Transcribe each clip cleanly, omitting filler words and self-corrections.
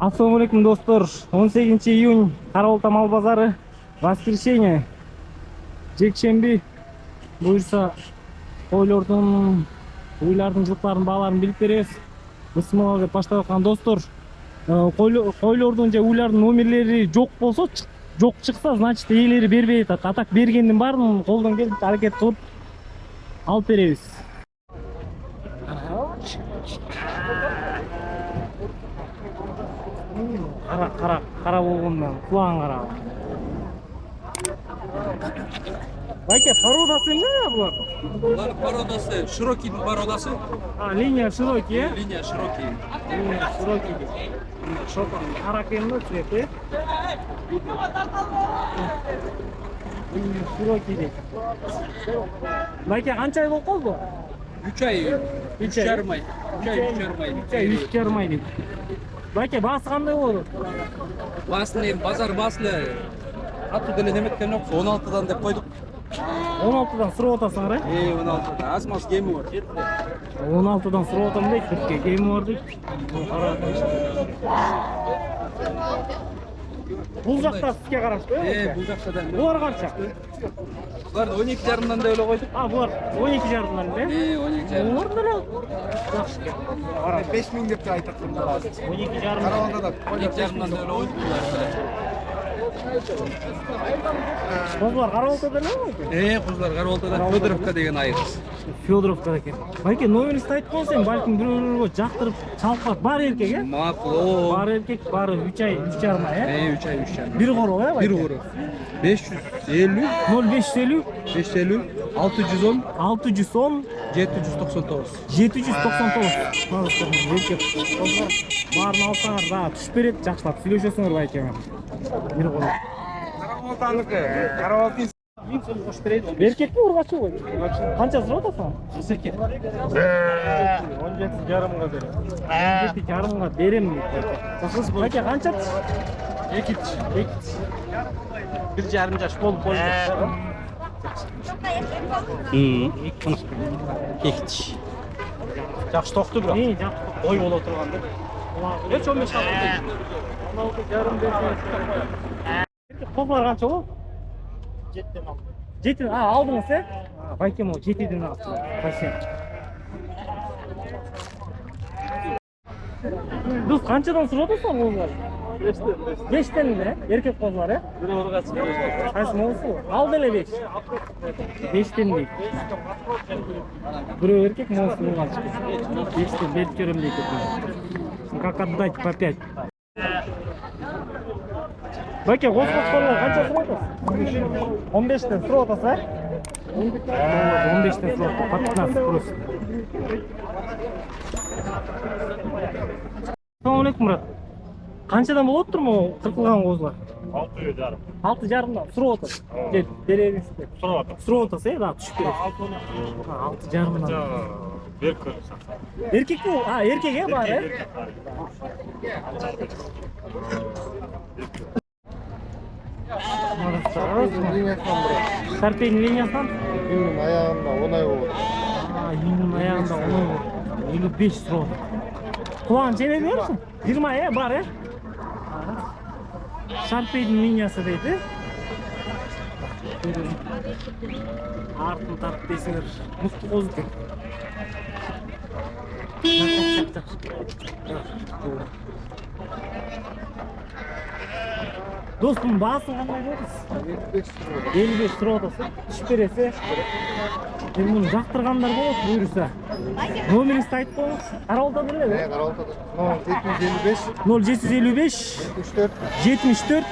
Ассаламу алейкум, достор. 18 июнь, Караолта мал базары. Воскресенье. Жекшемби. Буюрса койлордун, уйлардын жылкыларын, бааларын билип беребиз. Бисмилла деп баштап аткан достор. Койлордун же уйлардын номерлери жок болсо, жок чыкса, значит ээлери бербей атат. Атак бергендин баарын колдон келип аракет кылып алып беребиз. Кара болгондон кулаган кара. Байке, породасы эмне булар? Булар породасы, широкий породасы. Линия широкий, э? Линия широкий. Линия широкий. Шопан, кара кемде цвети? Линия широкий дейт. Байке, канча ай болуп калды? 3 ай, 3,5 ай. 3 ай, 3,5 ай дейт. Байке, баасы кандай болот? Басын эми базар басылы. Аты деле неметкен жок, 16дан деп койдук. 16дан сурап атасыңар, э? 16дан. Азмаз кеми бар. 16дан сурап атам дейт, бирке кеми бар дейт. Бул жакта сизге караштуу, э? Бул жакшадан. Булар канча? Булар 12,5дан да эле койдук. Булар 12,5дан, э? 12,5. Булар деле жакшы экен. 5000 деп айтат. 12,5. Караванда 12,5дан да эле койдук булар. Козлар Караолтада эле? Кузлар Караолтада Федоровка деген айкыз. Федоровка экен. Байке, номеринизди айтып койсоң, балким бирөөлөргө жактырып чалып бар эркек, э? Макул. Бар эркек, бары 3 ай, 3,5 ай, э? 3 ай, 3,5. Бир короо, э, байке? Бир короо. 550 0550 550 610 610 799. 799. Эркек козлар баарын алсаңар, дагы түшүп берет, жакшылап сүйлөшөсүңөр байке менен. Бир короо. Каравалтаныкы, Каравалтын Эркекпи, ургачы бой? Канча сурап атасың? 32. 17,5 берем. 17,5 берем. Байке, канча? 2. 1,5 жаш болуп койду. Экич. Жакшы токту бирок. Жакшы ой боло турган деп. Эч 15 алып. 16,5 берсеңиз. Козлар канча болот? 7ден алдым. 7, алдыңыз, э? Байке, могу 7ден алдым. Байке. Дус, канчадан сурап атасың козлар? 5ден эле, эркек козлар, э? Бир ургачы. Кайсы могусу? Ал деле 5. 5ден дейт. Бирөө эркек, могусу ургачы. 5ден бет көрөм дейт. Как отдать по 5? Байке, козлар канча сурап атасың? 15ден сурап атасың, э? 15ден сурап атасың. По 15 просто. Assalamu alaikum, Murat. Канчадан болот турму кыркылган козлар? 6,5. 6,5дан сурап атат. Кеп беребиз деп. Сурап атат. Сурап атасыз, э? Дагы түшүп берет. 6,5дан. Бер көрсөң. Эркекпи? Эркек, э, бар, э? Шарпейдин линиясынан? Үйүнүн аягында 10 ай болот. Үйүнүн аягында 10 ай болот. 55 сурап атат. Кулаган чене берсиң? 20 ай, бар, э? Шарпейдин линиясы дейт, э? Артын тартып десеңер, мыкты коз экен. Достум, баасын кандай бересиз? 55 сурап атасыз, түшүп бересиз. Эми муну жактыргандар болот, буюрса. Номеринизди айтып коюңуз. Караолтада эле, Каравалтада 755 0755 74 74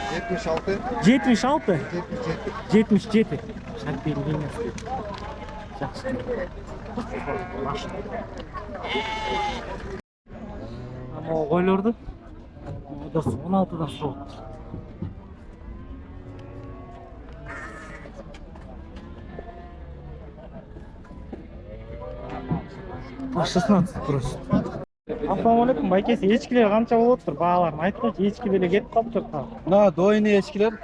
76 76 77. 77. Шарпейдин линиясы. Жакшы. Могу койлорду 16дан сурап атат. А 16 просит. Assalamu alaikum, байкеси, эчкилер канча болоптур? Бааларын айтып койчу, эчки деле кетип калыптыр. Дойны эчкилер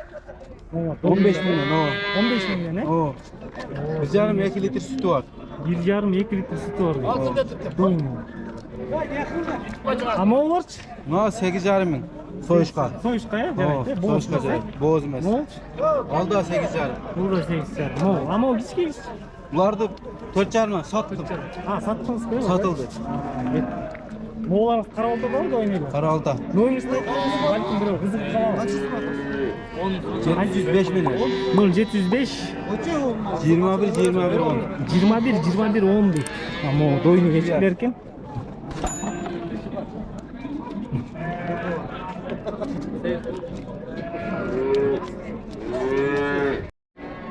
15 миңден, 15 миңден, э? 1,5-2 литр sütü var. 1,5-2 литр sütü var. Дойны. А могуларчы? Muna 8,5 min. Soyuşka. Soyuşka ya? О, Жарайды, боз soyuşka эмес, жарайды. Боз эмес. Мол? Ол да 8,5. Бул да 8,5. Мол, а могу кичке? Буларды 4,5 саттым. А, саттыңыз ба? Сатылды. Моғоларыңыз Қарауылда бар ғой ойнайды? Қарауылда. Нөмірсін айтыңыз, бәлкім біреу қызық қалады. 705 миллион. Бұл 705, 21 10. 21 10 дейді. Моғол дойыны кешіктілер екен.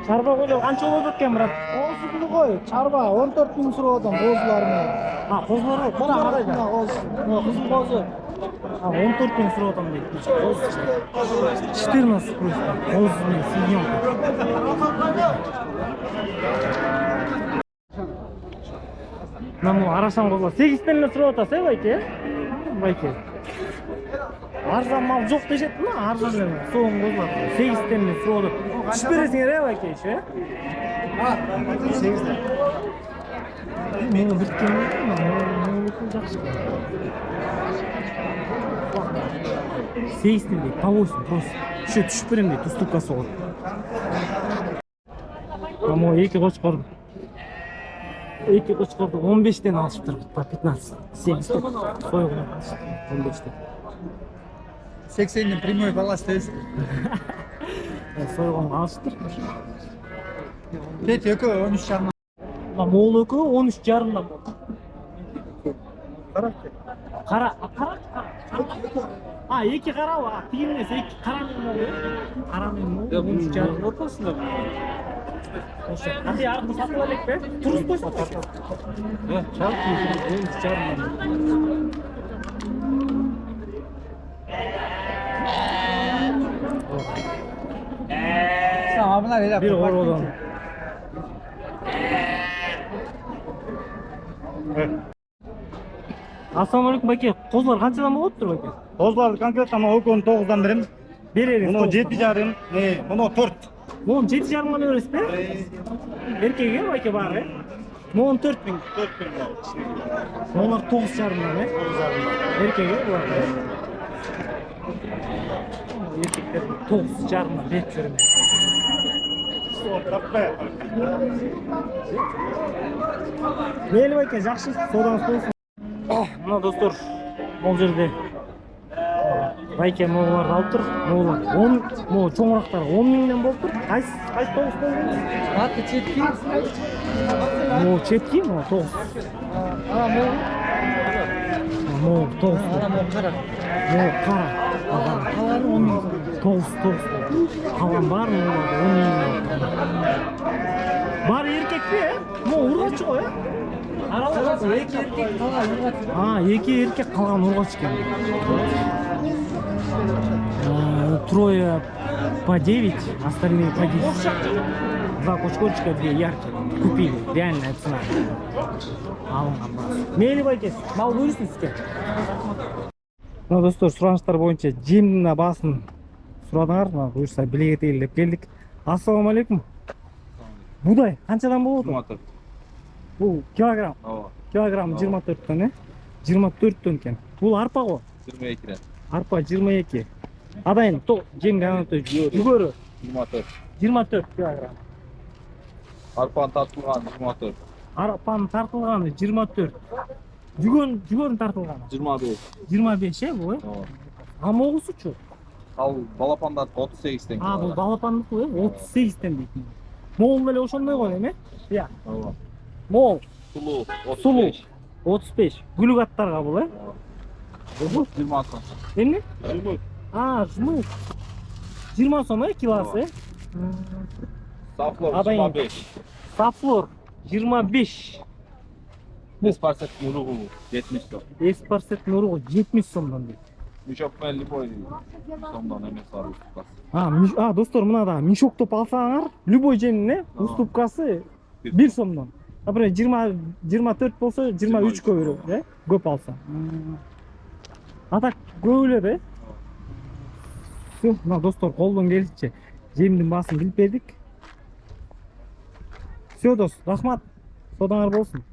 Чарба көйлек қанша болып екен, брат? 10 ғой. Чарба 14 мың сұрап отам қозыларына. А, қозылар ғой, қара қайда? Қызыл қозы. А, 14 мың сұрап отам дейді. 14 просто. Қозымен сиемка. Мына арашан қозылар. 8 теңге сұрап отасыз, байке? Байке. Арзан мал жоқ дешет ма? Арзан емес. Соғын қозылар. 8 теңге сұрап отыр. Түшіп бересіңер, байке, ше? 8 Мені біріккен ме? Жақсы. 8 теңге, по 8 просто. Еще түшіп берем дейді, уступкасы ғой. Ama 2 қошқарды 15'ten alışıptır, по 15. 8 soyğunu alışıptır, 15'ten. 80'in прямой балас тез. Soyğunu alışıptır. Pet yok 13 şarma. Moğol ökü 13 jarımdan болды. Қара. А, 2 қара ба? Тиын емес, 2 қара мен болды. Қара мен болды, 13 жарым ортасында. Ошы, қати арқы сатып әлек бе? Тұрыс қойсын. Чалып 13 жарымдан болды. Bir oradan. Assalamualaikum bake. Qozlar qanchadan bo'lib tur bake? Қозылар конкретно ama okon 9'dan birim. Bereriz. Bunu 7 жарым, bunu 4. Moğon 7 jarımdan beresiz be? Erkege bake var be? Moğon 4 bin. 4 bin var. Moğollar 9 jarımdan be? 9 jarımdan. Erkege var be? Erkekler 9 jarımdan berip жүрөм. Мейлі бәке, жақсы, содан болсын. Мына достар, бұл жерде байке моғоларды алып тұр. Моғол чоңырақтар 10 мыңнан болып тұр. Қайсы 9 болды? Аты четки. Моғол четки, моғол 9. Моғол 9. Моғол қара. Моғол қара. Қаланы 10 мың. 9. Қалан бар моғоларды 10 мыңнан. Бар еркек пе? Моғол ұрғашы ғой, Екі еркек қалған ұрғашы. А, 2 еркек қалған ұрғашы екен. Трое по 9, остальные по 10. 2 кошкорчика, 2 яркие. Купили, реальная цена. Мейлі байке, мал бөлісін сізге. Мына достар, сұраныстар бойынша жемнің басын сұрадыңар, бұйырса білеге тегіліп келдік. Ассалаумалейкум. Будай қаншадан болады? 24. Бұл килограмм. Килограмм 24 тонн, 24 тонн екен. Бұл арпа ғой? 22. Арпа 22. Адайын жем гранаты жүгөрі 24. 24 килограмм. Арпан тартылған 24. Арпаның тартылғаны 24. Жүгөрін тартылғаны 25. 25 е бұл? А моғысы чу? Ал балапандар 38 тен. А, бұл балапандық ғой, 38 тен дейтін. Моғыл беле ошондай ғой, еме? Я. Моғыл. Сулу 35. Гүлік аттарға бұл, е? Бұл 20 сом. Емне? А, жмык. 20 сом, е, киласы, е? Сафлор Адайын. 25. Сафлор 25. Эспарсет нуру 70 сом. Эспарсет нуру 70 сомдан дейді. Мешок мен любой сомдан емес бар уступкасы. А, достар, мынада мешок топ алсаңар, любой жемнің уступкасы 1 сомдан. Например, 24 болса 23 көбірі, е? Көп алса. А так көбілер, е? Все, мына достар, қолдан келісіше жемнің басын біліп бердік. Все, дос, рахмат. Содаңар болсын.